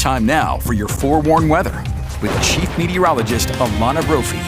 Time now for your forewarned weather with Chief Meteorologist Alana Brophy.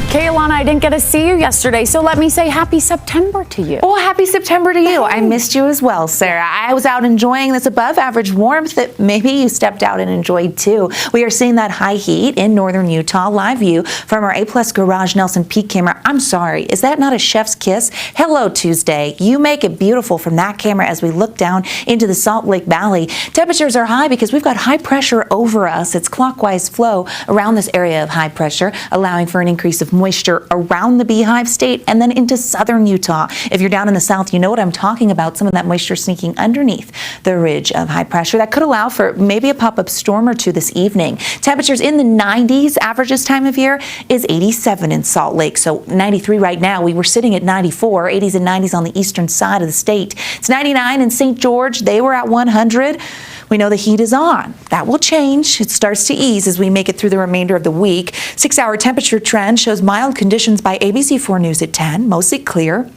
Okay, Alana, I didn't get to see you yesterday, so let me say happy September to you. Well, happy September to you. I missed you as well, Sarah. I was out enjoying this above average warmth that maybe you stepped out and enjoyed too. We are seeing that high heat in northern Utah. Live view from our A+ Garage Nelson Peak camera. I'm sorry, is that not a chef's kiss? Hello, Tuesday. You make it beautiful from that camera as we look down into the Salt Lake Valley. Temperatures are high because we've got high pressure over us. It's clockwise flow around this area of high pressure, allowing for an increase of moisture around the Beehive State and then into southern Utah. If you're down in the south, you know what I'm talking about. Some of that moisture sneaking underneath the ridge of high pressure. That could allow for maybe a pop-up storm or two this evening. Temperatures in the 90s. Average this time of year is 87 in Salt Lake. So 93 right now. We were sitting at 94, 80s and 90s on the eastern side of the state. It's 99 in St. George. They were at 100. We know the heat is on. That will change. It starts to ease as we make it through the remainder of the week. 6-hour temperature trend shows mild conditions by ABC4 News at 10, mostly clear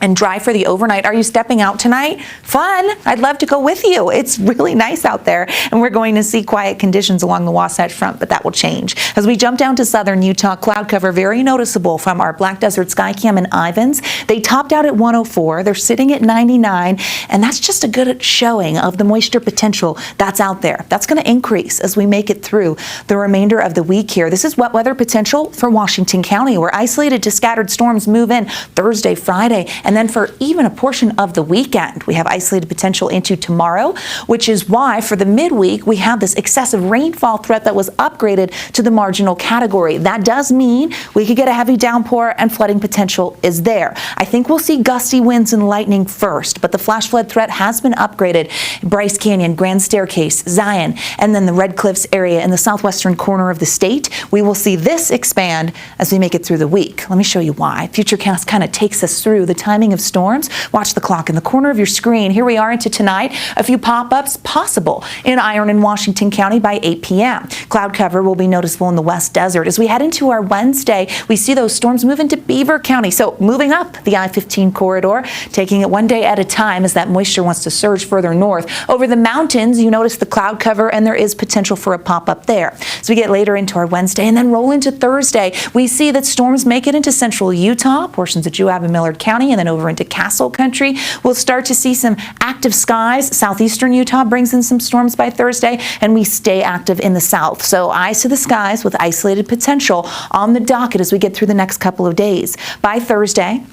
and dry for the overnight. Are you stepping out tonight? Fun. I'd love to go with you. It's really nice out there, and we're going to see quiet conditions along the Wasatch Front, but that will change. As we jump down to southern Utah, cloud cover very noticeable from our Black Desert Skycam in Ivins. They topped out at 104. They're sitting at 99, and that's just a good showing of the moisture potential that's out there. That's going to increase as we make it through the remainder of the week here. This is wet weather potential for Washington County, where isolated to scattered storms move in Thursday, Friday, and then for even a portion of the weekend. We have isolated potential into tomorrow, which is why for the midweek we have this excessive rainfall threat that was upgraded to the marginal category. That does mean we could get a heavy downpour and flooding potential is there. I think we'll see gusty winds and lightning first, but the flash flood threat has been upgraded. Bryce Canyon, Grand Staircase, Zion, and then the Red Cliffs area in the southwestern corner of the state. We will see this expand as we make it through the week. Let me show you why. Futurecast kind of takes us through the timing of storms. Watch the clock in the corner of your screen. Here we are into tonight. A few pop-ups possible in Iron and Washington County by 8 p.m. Cloud cover will be noticeable in the West Desert. As we head into our Wednesday, we see those storms move into Beaver County. So moving up the I-15 corridor, taking it one day at a time as that moisture wants to surge further north. Over the mountains, you notice the cloud cover and there is potential for a pop-up there. As we get later into our Wednesday and then roll into Thursday, we see that storms make it into central Utah, portions of Joab and Millard County, and then over into Castle Country. We'll start to see some active skies. Southeastern Utah brings in some storms by Thursday, and we stay active in the south. So eyes to the skies with isolated potential on the docket as we get through the next couple of days. By Thursday,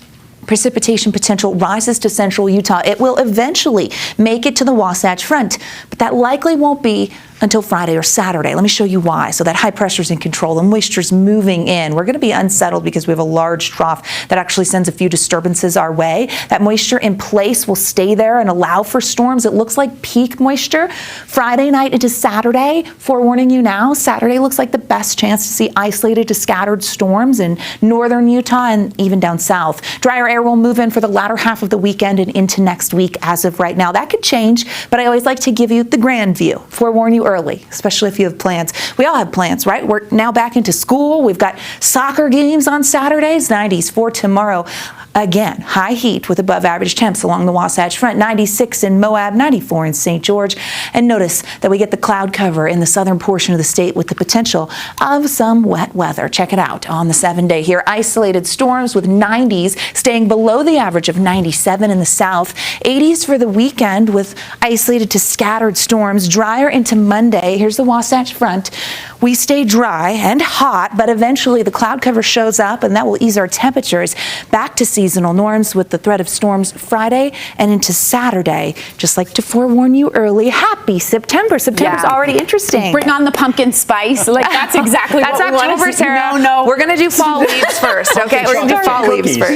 precipitation potential rises to central Utah. It will eventually make it to the Wasatch Front, but that likely won't be until Friday or Saturday. Let me show you why. So that high pressure's in control, the moisture's moving in. We're going to be unsettled because we have a large trough that actually sends a few disturbances our way. That moisture in place will stay there and allow for storms. It looks like peak moisture Friday night into Saturday. Forewarning you now, Saturday looks like the best chance to see isolated to scattered storms in northern Utah and even down south. Drier air will move in for the latter half of the weekend and into next week as of right now. That could change, but I always like to give you the grand view. Forewarn you early, especially if you have plans. We all have plans, right? We're now back into school. We've got soccer games on Saturdays, 90s for tomorrow. Again, high heat with above average temps along the Wasatch Front, 96 in Moab, 94 in St. George. And notice that we get the cloud cover in the southern portion of the state with the potential of some wet weather. Check it out on the 7-day here. Isolated storms with 90s staying below the average of 97 in the south. 80s for the weekend with isolated to scattered storms. Drier into Monday. Here's the Wasatch Front. We stay dry and hot, but eventually the cloud cover shows up and that will ease our temperatures back to seasonal norms with the threat of storms Friday and into Saturday. Just like to forewarn you early, happy September. September's already interesting. Bring on the pumpkin spice. Like that's exactly that's what we October, want to see. Sarah. No. We're going to do fall leaves first, okay? We're going to do fall leaves first.